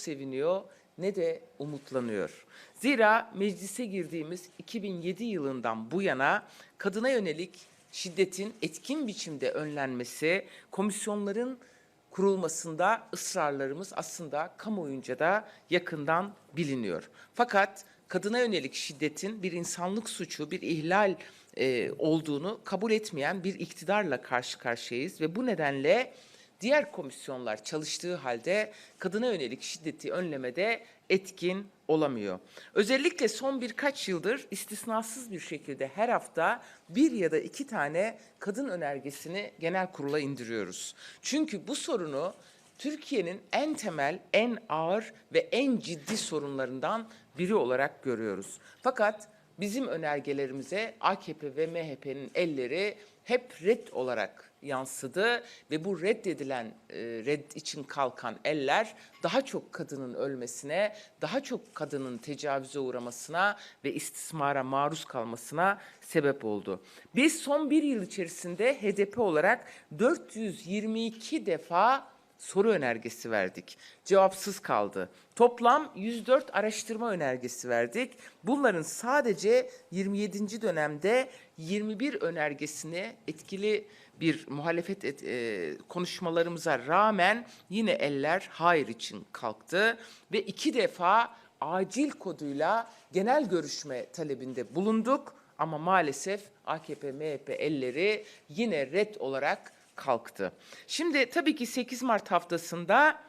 seviniyor ne de umutlanıyor. Zira meclise girdiğimiz 2007 yılından bu yana kadına yönelik şiddetin etkin biçimde önlenmesi, komisyonların kurulmasında ısrarlarımız aslında kamuoyunca da yakından biliniyor. Fakat kadına yönelik şiddetin bir insanlık suçu, bir ihlal olduğunu kabul etmeyen bir iktidarla karşı karşıyayız ve bu nedenle diğer komisyonlar çalıştığı halde kadına yönelik şiddeti önlemede etkin olamıyor. Özellikle son birkaç yıldır istisnasız bir şekilde her hafta bir ya da iki tane kadın önergesini genel kurula indiriyoruz. Çünkü bu sorunu Türkiye'nin en temel, en ağır ve en ciddi sorunlarından biri olarak görüyoruz. Fakat bizim önergelerimize AKP ve MHP'nin elleri hep red olarak yansıdı ve bu reddedilen, red için kalkan eller daha çok kadının ölmesine, daha çok kadının tecavüze uğramasına ve istismara maruz kalmasına sebep oldu. Biz son bir yıl içerisinde HDP olarak 422 defa soru önergesi verdik. Cevapsız kaldı. Toplam 104 araştırma önergesi verdik. Bunların sadece 27. dönemde 21 önergesini etkili bir muhalefet konuşmalarımıza rağmen yine eller hayır için kalktı ve 2 defa acil koduyla genel görüşme talebinde bulunduk ama maalesef AKP, MHP elleri yine red olarak kalktı. Şimdi tabii ki 8 Mart haftasında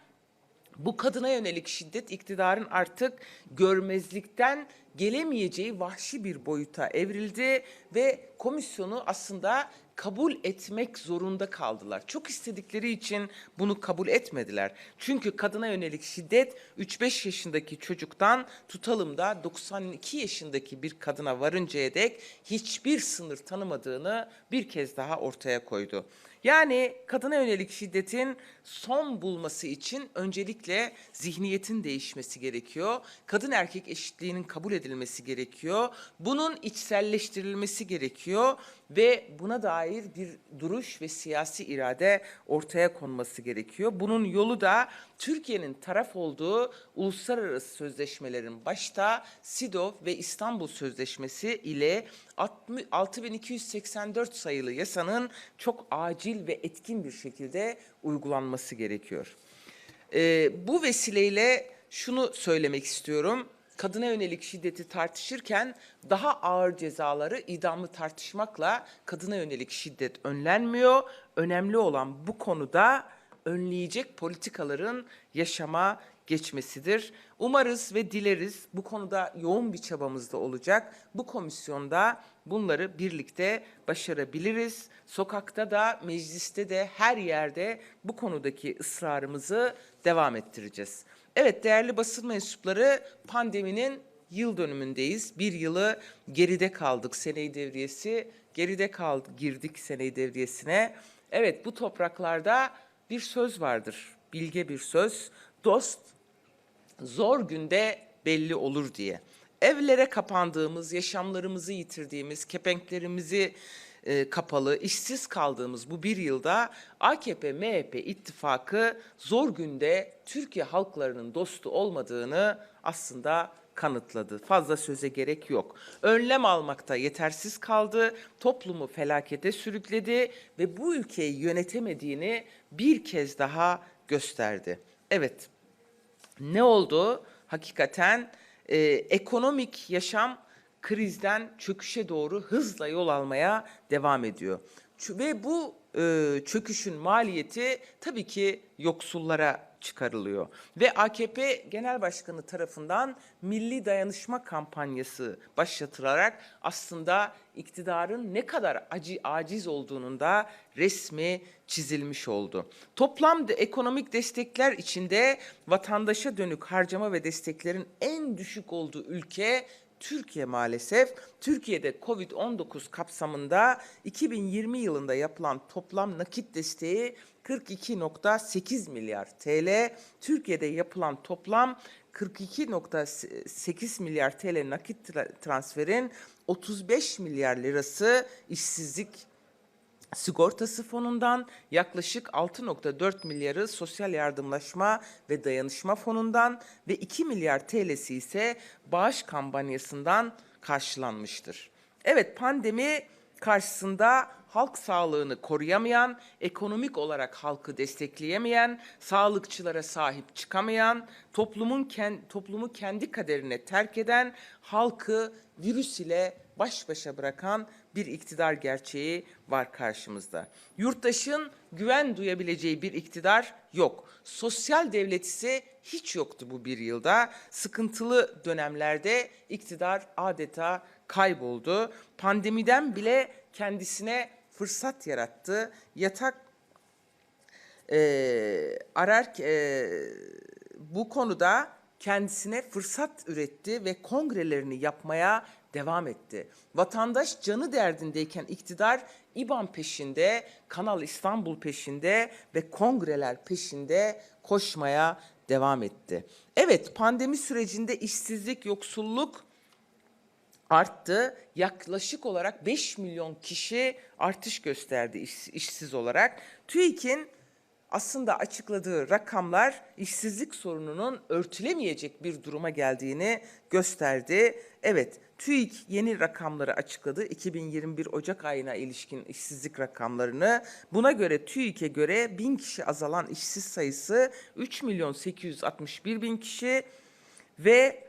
bu kadına yönelik şiddet iktidarın artık görmezlikten gelemeyeceği vahşi bir boyuta evrildi ve komisyonu aslında kabul etmek zorunda kaldılar. Çok istedikleri için bunu kabul etmediler. Çünkü kadına yönelik şiddet 3-5 yaşındaki çocuktan tutalım da 92 yaşındaki bir kadına varıncaya dek hiçbir sınır tanımadığını bir kez daha ortaya koydu. Yani kadına yönelik şiddetin son bulması için öncelikle zihniyetin değişmesi gerekiyor. Kadın erkek eşitliğinin kabul edilmesi gerekiyor. Bunun içselleştirilmesi gerekiyor ve buna dair bir duruş ve siyasi irade ortaya konması gerekiyor. Bunun yolu da Türkiye'nin taraf olduğu uluslararası sözleşmelerin başta SİDO ve İstanbul Sözleşmesi ile 6284 sayılı yasanın çok acil ve etkin bir şekilde uygulanması gerekiyor. Bu vesileyle şunu söylemek istiyorum. Kadına yönelik şiddeti tartışırken daha ağır cezaları idamı tartışmakla kadına yönelik şiddet önlenmiyor. Önemli olan bu konuda önleyecek politikaların yaşama geçmesidir. Umarız ve dileriz bu konuda yoğun bir çabamız da olacak. Bu komisyonda bunları birlikte başarabiliriz. Sokakta da, mecliste de, her yerde bu konudaki ısrarımızı devam ettireceğiz. Evet değerli basın mensupları, pandeminin yıl dönümündeyiz. Bir yılı geride kaldık, sene-i devriyesi geride kaldık, girdik sene-i devriyesine. Evet bu topraklarda bir söz vardır, bilge bir söz. Dost zor günde belli olur diye. Evlere kapandığımız, yaşamlarımızı yitirdiğimiz, kepenklerimizi kapalı, işsiz kaldığımız bu bir yılda AKP-MHP ittifakı zor günde Türkiye halklarının dostu olmadığını aslında kanıtladı. Fazla söze gerek yok. Önlem almakta yetersiz kaldı, toplumu felakete sürükledi ve bu ülkeyi yönetemediğini bir kez daha gösterdi. Evet, ne oldu? Hakikaten ekonomik yaşam krizden çöküşe doğru hızla yol almaya devam ediyor. Ve bu çöküşün maliyeti tabii ki yoksullara çıkarılıyor. Ve AKP Genel Başkanı tarafından milli dayanışma kampanyası başlatılarak aslında iktidarın ne kadar aciz olduğunun da resmi çizilmiş oldu. Toplam ekonomik destekler içinde vatandaşa dönük harcama ve desteklerin en düşük olduğu ülke Türkiye maalesef. Türkiye'de Covid-19 kapsamında 2020 yılında yapılan toplam nakit desteği 42,8 milyar TL. Türkiye'de yapılan toplam 42,8 milyar TL nakit transferin 35 milyar lirası işsizlik Sigortası fonundan yaklaşık 6,4 milyarı sosyal yardımlaşma ve dayanışma fonundan ve 2 milyar TL'si ise bağış kampanyasından karşılanmıştır. Evet, pandemi karşısında halk sağlığını koruyamayan, ekonomik olarak halkı destekleyemeyen, sağlıkçılara sahip çıkamayan, toplumu kendi kaderine terk eden, halkı virüs ile baş başa bırakan bir iktidar gerçeği var karşımızda. Yurttaşın güven duyabileceği bir iktidar yok. Sosyal devlet ise hiç yoktu bu bir yılda. Sıkıntılı dönemlerde iktidar adeta kayboldu. Pandemiden bile kendisine fırsat yarattı. Yatak bu konuda kendisine fırsat üretti ve kongrelerini yapmaya devam etti. Vatandaş canı derdindeyken iktidar İBAN peşinde, Kanal İstanbul peşinde ve kongreler peşinde koşmaya devam etti. Evet, pandemi sürecinde işsizlik, yoksulluk arttı. Yaklaşık olarak 5 milyon kişi artış gösterdi işsiz olarak. TÜİK'in aslında açıkladığı rakamlar işsizlik sorununun örtülemeyecek bir duruma geldiğini gösterdi. Evet, TÜİK yeni rakamları açıkladı. 2021 Ocak ayına ilişkin işsizlik rakamlarını. Buna göre TÜİK'e göre 1000 kişi azalan işsiz sayısı 3.861.000 kişi ve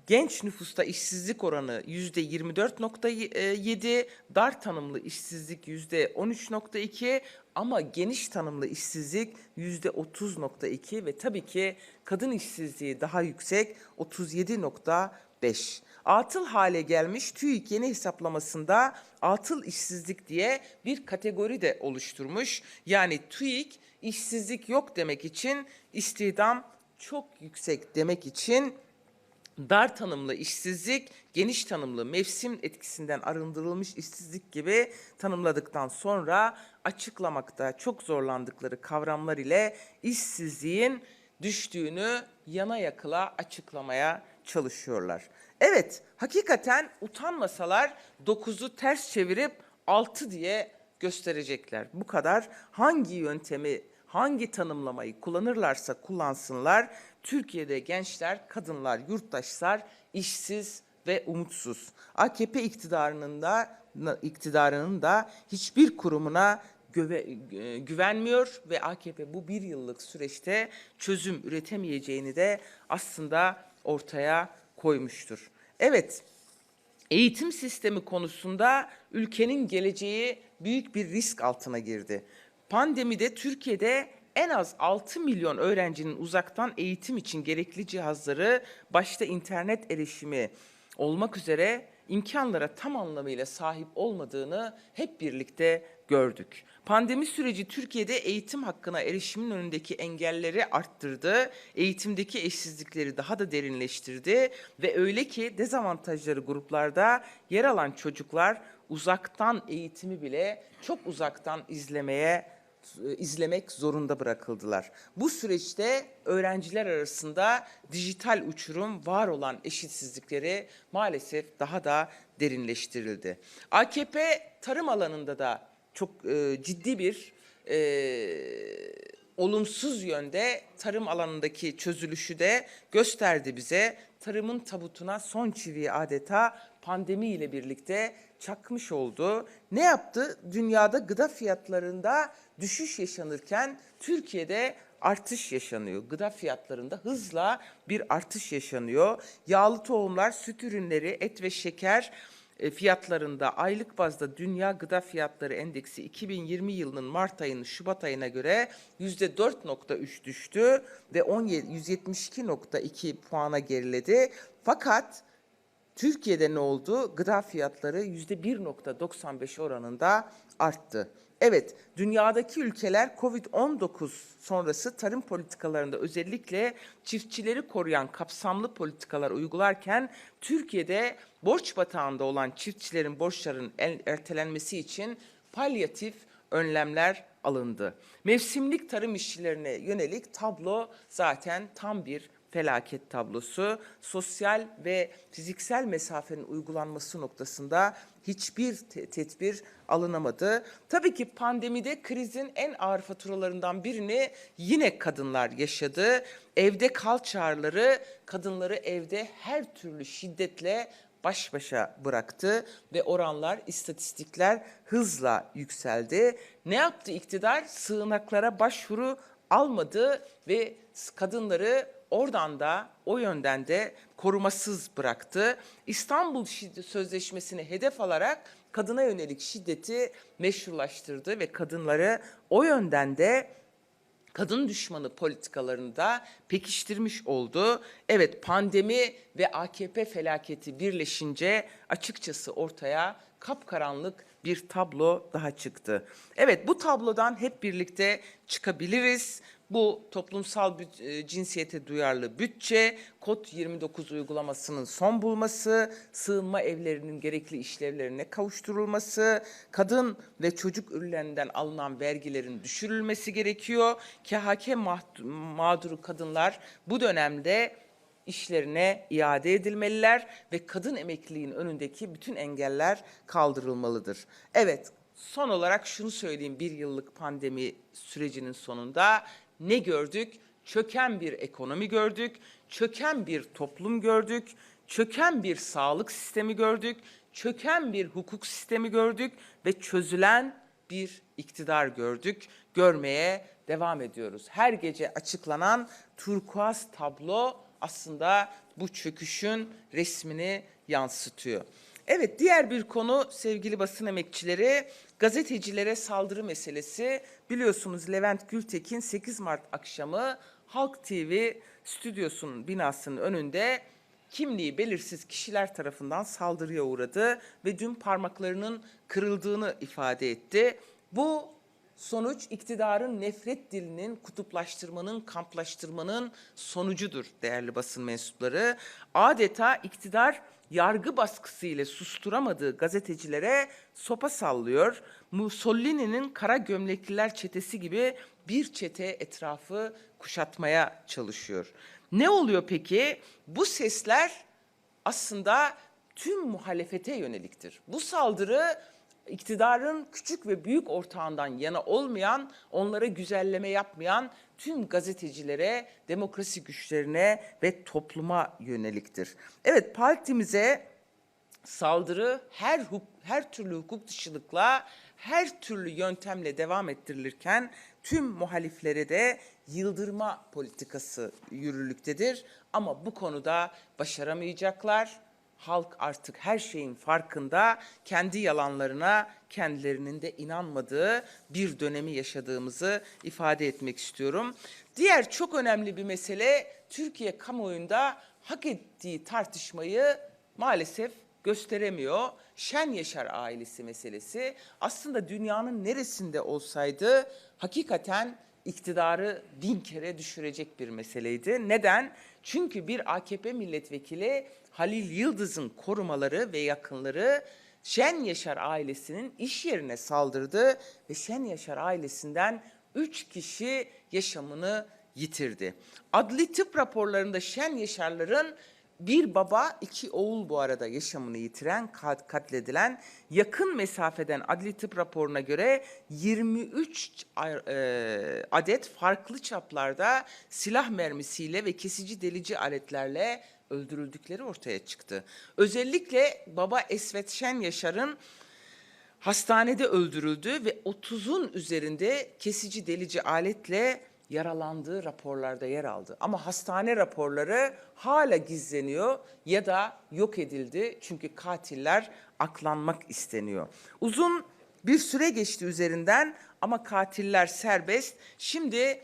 genç nüfusta işsizlik oranı %24,7, dar tanımlı işsizlik %13,2 ama geniş tanımlı işsizlik %30,2 ve tabii ki kadın işsizliği daha yüksek 37,5. Atıl hale gelmiş TÜİK yeni hesaplamasında atıl işsizlik diye bir kategori de oluşturmuş. Yani TÜİK işsizlik yok demek için, istihdam çok yüksek demek için dar tanımlı işsizlik, geniş tanımlı mevsim etkisinden arındırılmış işsizlik gibi tanımladıktan sonra açıklamakta çok zorlandıkları kavramlar ile işsizliğin düştüğünü yana yakıla açıklamaya çalışıyorlar. Evet, hakikaten utanmasalar 9'u ters çevirip 6 diye gösterecekler. Bu kadar. Hangi yöntemi, hangi tanımlamayı kullanırlarsa kullansınlar, Türkiye'de gençler, kadınlar, yurttaşlar işsiz ve umutsuz. AKP iktidarının da hiçbir kurumuna güvenmiyor ve AKP bu bir yıllık süreçte çözüm üretemeyeceğini de aslında ortaya koymuştur. Evet, eğitim sistemi konusunda ülkenin geleceği büyük bir risk altına girdi. Pandemide Türkiye'de en az 6 milyon öğrencinin uzaktan eğitim için gerekli cihazları, başta internet erişimi olmak üzere imkanlara tam anlamıyla sahip olmadığını hep birlikte gördük. Pandemi süreci Türkiye'de eğitim hakkına erişimin önündeki engelleri arttırdı, eğitimdeki eşsizlikleri daha da derinleştirdi ve öyle ki dezavantajları gruplarda yer alan çocuklar uzaktan eğitimi bile çok uzaktan izlemek zorunda bırakıldılar. Bu süreçte öğrenciler arasında dijital uçurum, var olan eşitsizlikleri maalesef daha da derinleştirildi. AKP tarım alanında da çok ciddi bir olumsuz yönde tarım alanındaki çözülüşü de gösterdi bize. Tarımın tabutuna son çiviyi adeta pandemi ile birlikte çakmış oldu. Ne yaptı? Dünyada gıda fiyatlarında düşüş yaşanırken Türkiye'de artış yaşanıyor. Gıda fiyatlarında hızla bir artış yaşanıyor. Yağlı tohumlar, süt ürünleri, et ve şeker fiyatlarında aylık bazda Dünya Gıda Fiyatları Endeksi 2020 yılının Mart ayının Şubat ayına göre %4,3 düştü ve 172,2 puana geriledi. Fakat Türkiye'de ne oldu? Gıda fiyatları %1,95 oranında arttı. Evet, dünyadaki ülkeler Covid-19 sonrası tarım politikalarında özellikle çiftçileri koruyan kapsamlı politikalar uygularken Türkiye'de borç batağında olan çiftçilerin borçlarının ertelenmesi için palyatif önlemler alındı. Mevsimlik tarım işçilerine yönelik tablo zaten tam bir felaket tablosu, sosyal ve fiziksel mesafenin uygulanması noktasında hiçbir tedbir alınamadı. Tabii ki pandemide krizin en ağır faturalarından birini yine kadınlar yaşadı. Evde kal çağrıları kadınları evde her türlü şiddetle baş başa bıraktı ve oranlar, istatistikler hızla yükseldi. Ne yaptı iktidar? Sığınaklara başvuru almadı ve kadınları oradan da o yönden de korumasız bıraktı. İstanbul Sözleşmesi'ni hedef alarak kadına yönelik şiddeti meşrulaştırdı ve kadınları o yönden de kadın düşmanı politikalarını da pekiştirmiş oldu. Evet, pandemi ve AKP felaketi birleşince açıkçası ortaya kapkaranlık bir tablo daha çıktı. Evet, bu tablodan hep birlikte çıkabiliriz. Bu toplumsal cinsiyete duyarlı bütçe, Kod 29 uygulamasının son bulması, sığınma evlerinin gerekli işlevlerine kavuşturulması, kadın ve çocuk ürünlerinden alınan vergilerin düşürülmesi gerekiyor. KHK mağduru kadınlar bu dönemde işlerine iade edilmeliler ve kadın emekliliğin önündeki bütün engeller kaldırılmalıdır. Evet, son olarak şunu söyleyeyim, bir yıllık pandemi sürecinin sonunda ne gördük? Çöken bir ekonomi gördük, çöken bir toplum gördük, çöken bir sağlık sistemi gördük, çöken bir hukuk sistemi gördük ve çözülen bir iktidar gördük. Görmeye devam ediyoruz. Her gece açıklanan turkuaz tablo aslında bu çöküşün resmini yansıtıyor. Evet, diğer bir konu sevgili basın emekçileri, gazetecilere saldırı meselesi. Biliyorsunuz Levent Gültekin 8 Mart akşamı Halk TV stüdyosunun binasının önünde kimliği belirsiz kişiler tarafından saldırıya uğradı ve dün parmaklarının kırıldığını ifade etti. Bu sonuç iktidarın nefret dilinin, kutuplaştırmanın, kamplaştırmanın sonucudur değerli basın mensupları. Adeta iktidar yargı baskısı ile susturamadığı gazetecilere sopa sallıyor. Mussolini'nin kara gömlekliler çetesi gibi bir çete etrafı kuşatmaya çalışıyor. Ne oluyor peki? Bu sesler aslında tüm muhalefete yöneliktir. Bu saldırı iktidarın küçük ve büyük ortağından yana olmayan, onlara güzelleme yapmayan tüm gazetecilere, demokrasi güçlerine ve topluma yöneliktir. Evet, partimize saldırı her türlü hukuk dışılıkla, her türlü yöntemle devam ettirilirken tüm muhaliflere de yıldırma politikası yürürlüktedir. Ama bu konuda başaramayacaklar. Halk artık her şeyin farkında, kendi yalanlarına kendilerinin de inanmadığı bir dönemi yaşadığımızı ifade etmek istiyorum. Diğer çok önemli bir mesele, Türkiye kamuoyunda hak ettiği tartışmayı maalesef gösteremiyor. Şen Yaşar ailesi meselesi aslında dünyanın neresinde olsaydı hakikaten iktidarı 1000 kere düşürecek bir meseleydi. Neden? Çünkü bir AKP milletvekili Halil Yıldız'ın korumaları ve yakınları Şen Yaşar ailesinin iş yerine saldırdı ve Şen Yaşar ailesinden 3 kişi yaşamını yitirdi. Adli tıp raporlarında Şen Yaşarların bir baba, 2 oğul bu arada yaşamını yitiren, katledilen, yakın mesafeden adli tıp raporuna göre 23 adet farklı çaplarda silah mermisiyle ve kesici delici aletlerle öldürüldükleri ortaya çıktı. Özellikle baba Esvet Şen Yaşar'ın hastanede öldürüldü ve 30'un üzerinde kesici delici aletle yaralandığı raporlarda yer aldı. Ama hastane raporları hala gizleniyor ya da yok edildi çünkü katiller aklanmak isteniyor. Uzun bir süre geçti üzerinden ama katiller serbest. Şimdi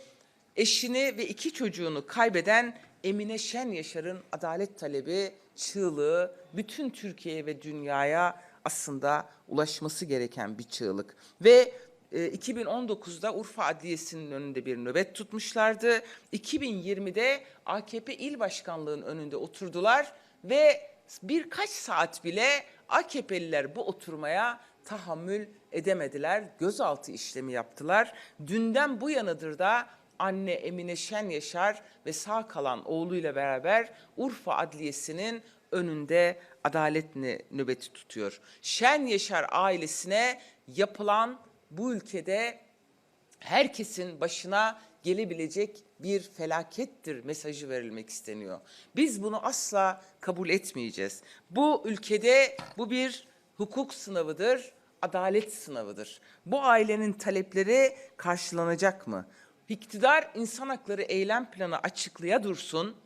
eşini ve 2 çocuğunu kaybeden Emine Şen Yaşar'ın adalet talebi, çığlığı bütün Türkiye'ye ve dünyaya aslında ulaşması gereken bir çığlık. Ve 2019'da Urfa Adliyesi'nin önünde bir nöbet tutmuşlardı. 2020'de AKP İl Başkanlığı'nın önünde oturdular ve birkaç saat bile AKP'liler bu oturmaya tahammül edemediler. Gözaltı işlemi yaptılar. Dünden bu yanıdır da anne Emine Şenyaşar ve sağ kalan oğluyla beraber Urfa Adliyesi'nin önünde adalet nöbeti tutuyor. Şenyaşar ailesine yapılan bu ülkede herkesin başına gelebilecek bir felakettir mesajı verilmek isteniyor. Biz bunu asla kabul etmeyeceğiz. Bu ülkede bu bir hukuk sınavıdır, adalet sınavıdır. Bu ailenin talepleri karşılanacak mı? İktidar insan hakları eylem planı açıklaya dursun,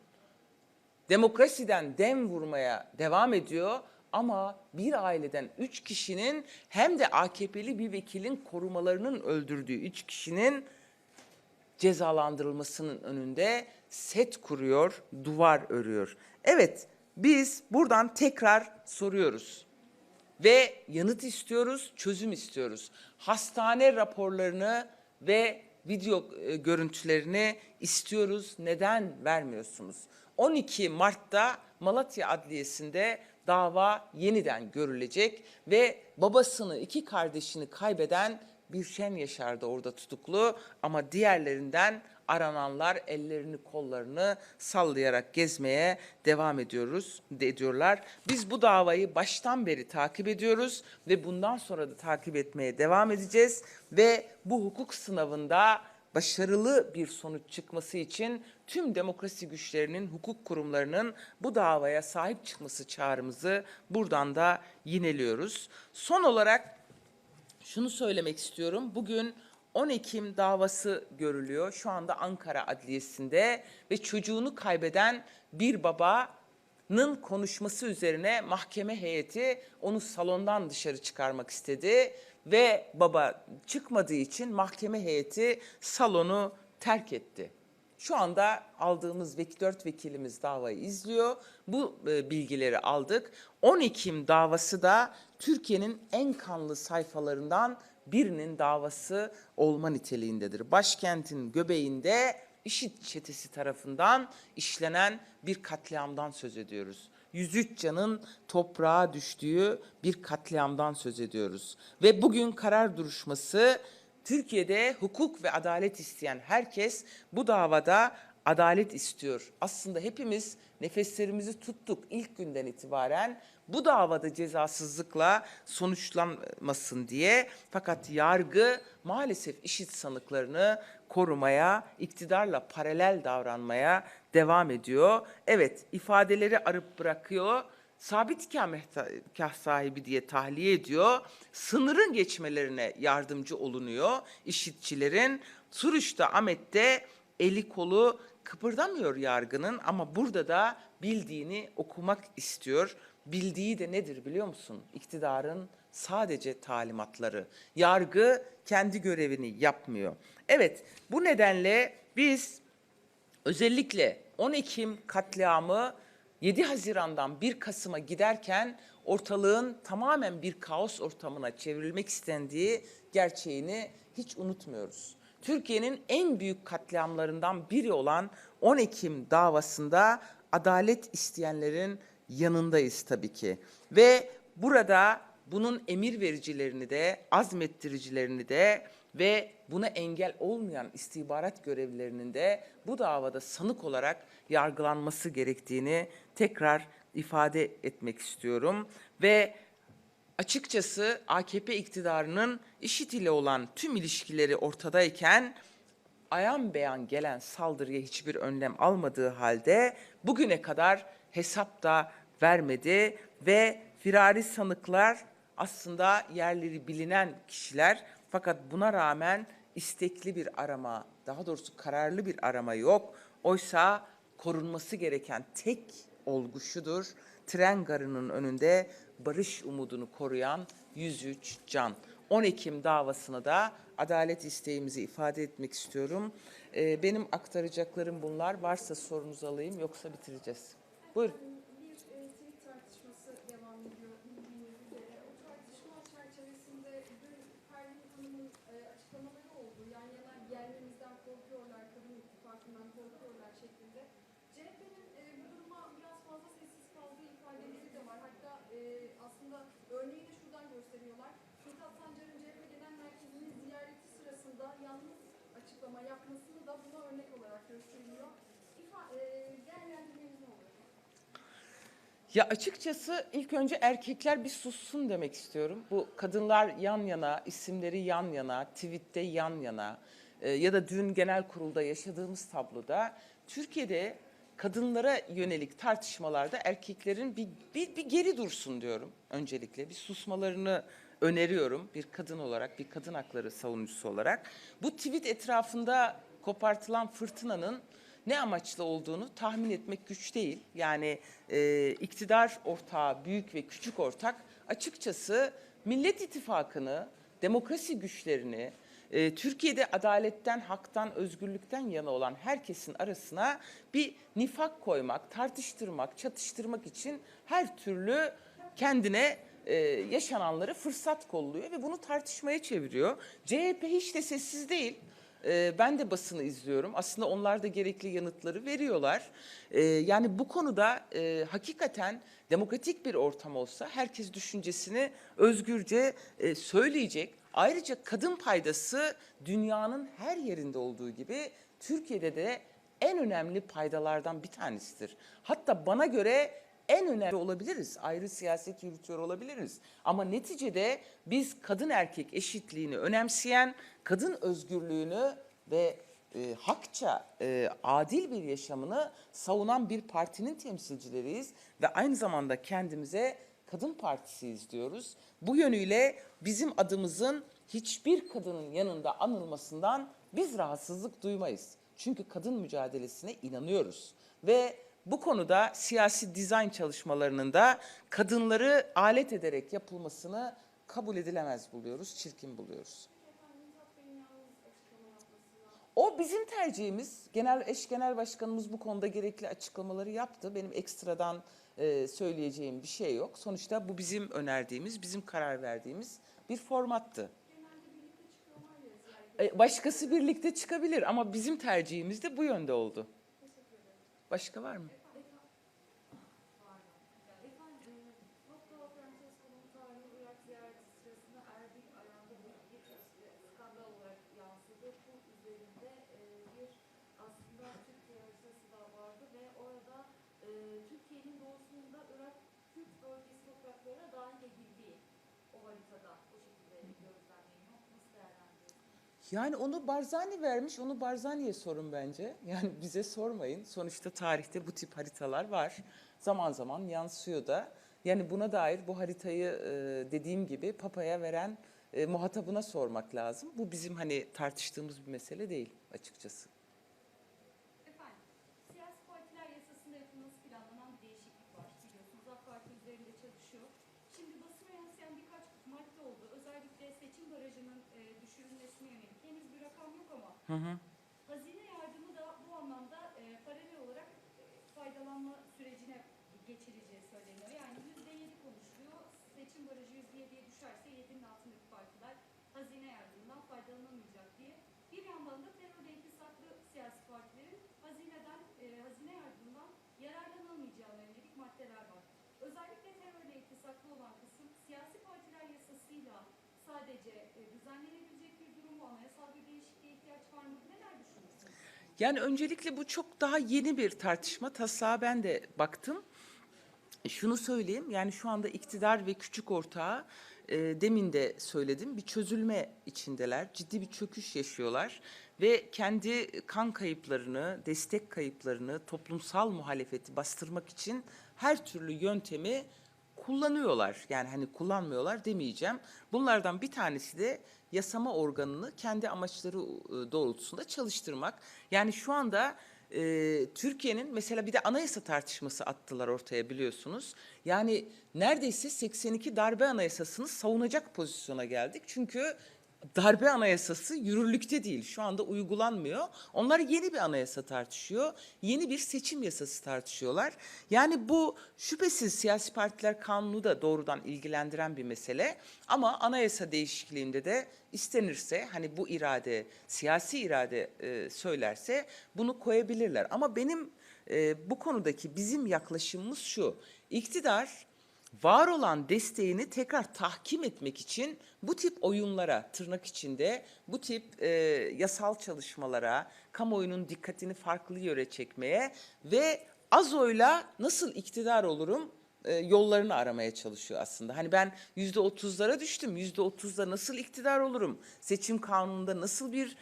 demokrasiden dem vurmaya devam ediyor ama bir aileden 3 kişinin hem de AKP'li bir vekilin korumalarının öldürdüğü 3 kişinin cezalandırılmasının önünde set kuruyor, duvar örüyor. Evet, biz buradan tekrar soruyoruz ve yanıt istiyoruz, çözüm istiyoruz. Hastane raporlarını ve video görüntülerini istiyoruz. Neden vermiyorsunuz? 12 Mart'ta Malatya Adliyesi'nde dava yeniden görülecek ve babasını, 2 kardeşini kaybeden bir Şenyaşar da orada tutuklu ama diğerlerinden arananlar ellerini kollarını sallayarak gezmeye devam ediyorlar. Biz bu davayı baştan beri takip ediyoruz ve bundan sonra da takip etmeye devam edeceğiz ve bu hukuk sınavında başarılı bir sonuç çıkması için tüm demokrasi güçlerinin, hukuk kurumlarının bu davaya sahip çıkması çağrımızı buradan da yineliyoruz. Son olarak şunu söylemek istiyorum. Bugün 10 Ekim davası görülüyor. Şu anda Ankara Adliyesi'nde ve çocuğunu kaybeden bir babanın konuşması üzerine mahkeme heyeti onu salondan dışarı çıkarmak istedi ve baba çıkmadığı için mahkeme heyeti salonu terk etti. Şu anda aldığımız 4 vekilimiz davayı izliyor. Bu bilgileri aldık. 10 Ekim davası da Türkiye'nin en kanlı sayfalarından birinin davası olma niteliğindedir. Başkentin göbeğinde IŞİD çetesi tarafından işlenen bir katliamdan söz ediyoruz. 103 canın toprağa düştüğü bir katliamdan söz ediyoruz. Ve bugün karar duruşması Türkiye'de hukuk ve adalet isteyen herkes bu davada adalet istiyor. Aslında hepimiz nefeslerimizi tuttuk ilk günden itibaren bu davada cezasızlıkla sonuçlanmasın diye. Fakat yargı maalesef IŞİD sanıklarını korumaya, iktidarla paralel davranmaya devam ediyor. Evet, ifadeleri arıp bırakıyor. Sabit ikametgah sahibi diye tahliye ediyor. Sınırın geçmelerine yardımcı olunuyor IŞİD'çilerin. Suruç'ta, Ahmet'te eli kolu kıpırdamıyor yargının ama burada da bildiğini okumak istiyor. Bildiği de nedir biliyor musun? İktidarın sadece talimatları. Yargı kendi görevini yapmıyor. Evet, bu nedenle biz özellikle 10 Ekim katliamı 7 Haziran'dan 1 Kasım'a giderken ortalığın tamamen bir kaos ortamına çevrilmek istendiği gerçeğini hiç unutmuyoruz. Türkiye'nin en büyük katliamlarından biri olan 10 Ekim davasında adalet isteyenlerin yanındayız tabii ki. Ve burada bunun emir vericilerini de, azmettiricilerini de ve buna engel olmayan istihbarat görevlilerinin de bu davada sanık olarak yargılanması gerektiğini tekrar ifade etmek istiyorum. Ve açıkçası AKP iktidarının IŞİD ile olan tüm ilişkileri ortadayken ayan beyan gelen saldırıya hiçbir önlem almadığı halde bugüne kadar hesap da vermedi ve firari sanıklar aslında yerleri bilinen kişiler fakat buna rağmen istekli bir arama, daha doğrusu kararlı bir arama yok. Oysa korunması gereken tek olgu şudur: tren garının önünde barış umudunu koruyan 103 can. 10 Ekim davasına da adalet isteğimizi ifade etmek istiyorum. Benim aktaracaklarım bunlar. Varsa sorunuz alayım, yoksa bitireceğiz. Buyurun. Bir tweet tartışması devam ediyor bildiğiniz üzere. O tartışma çerçevesinde dün Pervin Hanım'ın açıklamaları oldu. Yan yana gelmemizden korkuyorlar, kadın ittifakından korkuyorlar şeklinde. CHP'nin bu duruma biraz fazla sessiz kaldığı ifadeleri de var. Hatta aslında örneği de şuradan gösteriyorlar. Mithat Sancar'ın CHP Genel Merkezi'nin ziyareti sırasında yalnız açıklama yapmasını tartışması da buna örnek olarak gösteriliyor. Değerlendirmeniz ne olur? Ya açıkçası ilk önce erkekler bir sussun demek istiyorum. Bu kadınlar yan yana, isimleri yan yana, tweette yan yana ya da dün genel kurulda yaşadığımız tabloda Türkiye'de kadınlara yönelik tartışmalarda erkeklerin bir geri dursun diyorum öncelikle. Bir susmalarını öneriyorum bir kadın olarak, bir kadın hakları savunucusu olarak. Bu tweet etrafında kopartılan fırtınanın ne amaçlı olduğunu tahmin etmek güç değil. Yani iktidar ortağı, büyük ve küçük ortak açıkçası Millet İttifakı'nı, demokrasi güçlerini, Türkiye'de adaletten, haktan, özgürlükten yana olan herkesin arasına bir nifak koymak, tartıştırmak, çatıştırmak için her türlü kendine yaşananları fırsat kolluyor ve bunu tartışmaya çeviriyor. CHP hiç de sessiz değil. Ben de basını izliyorum. Aslında onlar da gerekli yanıtları veriyorlar. Yani bu konuda hakikaten demokratik bir ortam olsa herkes düşüncesini özgürce söyleyecek. Ayrıca kadın paydası dünyanın her yerinde olduğu gibi Türkiye'de de en önemli paydalardan bir tanesidir. Hatta bana göre en önemli olabiliriz. Ayrı siyaset yürütüyor olabiliriz. Ama neticede biz kadın erkek eşitliğini önemseyen, kadın özgürlüğünü ve hakça adil bir yaşamını savunan bir partinin temsilcileriyiz ve aynı zamanda kendimize kadın partisiyiz diyoruz. Bu yönüyle bizim adımızın hiçbir kadının yanında anılmasından biz rahatsızlık duymayız. Çünkü kadın mücadelesine inanıyoruz ve bu konuda siyasi dizayn çalışmalarının da kadınları alet ederek yapılmasını kabul edilemez buluyoruz, çirkin buluyoruz. O bizim tercihimiz. Eş genel başkanımız bu konuda gerekli açıklamaları yaptı. Benim ekstradan söyleyeceğim bir şey yok. Sonuçta bu bizim önerdiğimiz, bizim karar verdiğimiz bir formattı. Başkası birlikte çıkabilir ama bizim tercihimiz de bu yönde oldu. Başka var mı? Türkiye'nin doğusunda Irak Kürt bölgesi topraklarına dahil edildiği o haritada o şekilde gözlemleniyor. Nasıl değerlendiriyorsunuz? Yani onu Barzani vermiş, onu Barzani'ye sorun bence. Yani bize sormayın. Sonuçta tarihte bu tip haritalar var. Zaman zaman yansıyor da. Yani buna dair bu haritayı dediğim gibi Papa'ya veren muhatabına sormak lazım. Bu bizim hani tartıştığımız bir mesele değil açıkçası. Efendim, siyasi partiler yasasında yapılması planlanan bir değişiklik var. Biliyorsunuz AK Parti üzerinde çalışıyor. Şimdi basına yansıyan birkaç madde oldu. Özellikle seçim barajının düşürülmesine yönelik. Henüz bir rakam yok ama hazine yardımı da bu anlamda paralel olarak faydalanma sürecine geçileceği söyleniyor. Yani %7 konuşuluyor. Seçim barajı %7'ye düşerse 7'nin altındaki partiler hazine yardımından faydalanamayacak diye. Bir yandan da terörle iltisaklı siyasi partilerin hazine yardımından yararlanamayacağına yönelik maddeler var. Özellikle terörle iltisaklı olan kısım siyasi partiler yasasıyla sadece düzenlenebilecek bir durum mu? Anayasal bir değişikliğe ihtiyaç var mı? Neler düşünüyorsunuz? Yani öncelikle bu çok daha yeni bir tartışma. Taslağa ben de baktım. Şunu söyleyeyim, yani şu anda iktidar ve küçük ortağı demin de söyledim, bir çözülme içindeler, ciddi bir çöküş yaşıyorlar ve kendi kan kayıplarını, destek kayıplarını, toplumsal muhalefeti bastırmak için her türlü yöntemi kullanıyorlar. Yani hani kullanmıyorlar demeyeceğim. Bunlardan bir tanesi de yasama organını kendi amaçları doğrultusunda çalıştırmak. Yani şu anda Türkiye'nin mesela bir de anayasa tartışması attılar ortaya biliyorsunuz. Yani neredeyse 82 darbe anayasasını savunacak pozisyona geldik. Çünkü darbe anayasası yürürlükte değil. Şu anda uygulanmıyor. Onlar yeni bir anayasa tartışıyor. Yeni bir seçim yasası tartışıyorlar. Yani bu şüphesiz siyasi partiler kanunu da doğrudan ilgilendiren bir mesele. Ama anayasa değişikliğinde de istenirse hani bu irade, siyasi irade söylerse bunu koyabilirler. Ama benim bu konudaki bizim yaklaşımımız şu. İktidar var olan desteğini tekrar tahkim etmek için bu tip oyunlara, tırnak içinde bu tip yasal çalışmalara, kamuoyunun dikkatini farklı yöre çekmeye ve az oyla nasıl iktidar olurum yollarını aramaya çalışıyor aslında. Hani ben %30'lara düştüm, %30'da nasıl iktidar olurum? Seçim kanununda nasıl bir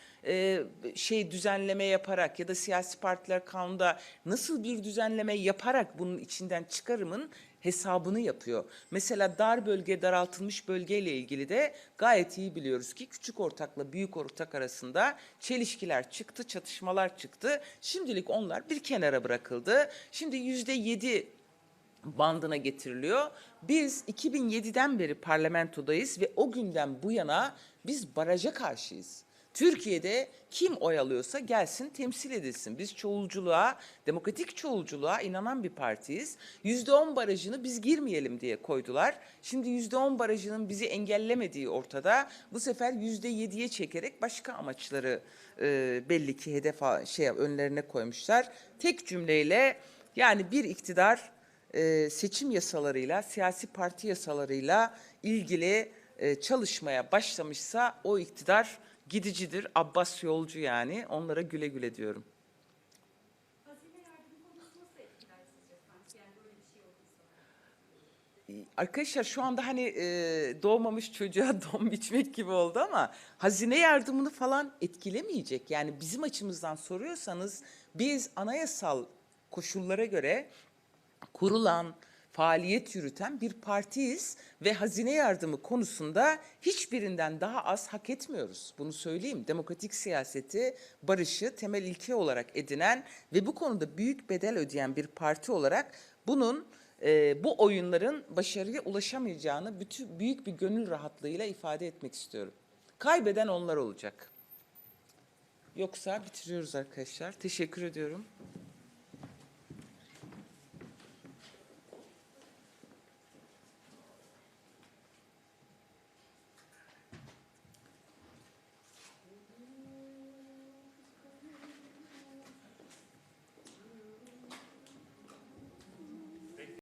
düzenleme yaparak ya da siyasi partiler kanununda nasıl bir düzenleme yaparak bunun içinden çıkarımın hesabını yapıyor. Mesela dar bölge, daraltılmış bölgeyle ilgili de gayet iyi biliyoruz ki küçük ortakla büyük ortak arasında çelişkiler çıktı, çatışmalar çıktı. Şimdilik onlar bir kenara bırakıldı. Şimdi %7 bandına getiriliyor. Biz 2007'den beri parlamentodayız ve o günden bu yana biz baraja karşıyız. Türkiye'de kim oy alıyorsa gelsin temsil edilsin. Biz çoğulculuğa, demokratik çoğulculuğa inanan bir partiyiz. %10 barajını biz girmeyelim diye koydular. Şimdi %10 barajının bizi engellemediği ortada. Bu sefer %7'ye çekerek başka amaçları belli ki hedef önlerine koymuşlar. Tek cümleyle yani bir iktidar seçim yasalarıyla, siyasi parti yasalarıyla ilgili çalışmaya başlamışsa o iktidar gidicidir, Abbas yolcu yani. Onlara güle güle diyorum. Hazine yardımı konusu nasıl etkiler sizce efendim? Yani böyle bir şey olursa. Arkadaşlar şu anda hani doğmamış çocuğa don biçmek gibi oldu ama hazine yardımını falan etkilemeyecek. Yani bizim açımızdan soruyorsanız biz anayasal koşullara göre kurulan, faaliyet yürüten bir partiyiz ve hazine yardımı konusunda hiçbirinden daha az hak etmiyoruz. Bunu söyleyeyim. Demokratik siyaseti, barışı temel ilke olarak edinen ve bu konuda büyük bedel ödeyen bir parti olarak bunun bu oyunların başarıya ulaşamayacağını büyük bir gönül rahatlığıyla ifade etmek istiyorum. Kaybeden onlar olacak. Yoksa bitiriyoruz arkadaşlar. Teşekkür ediyorum.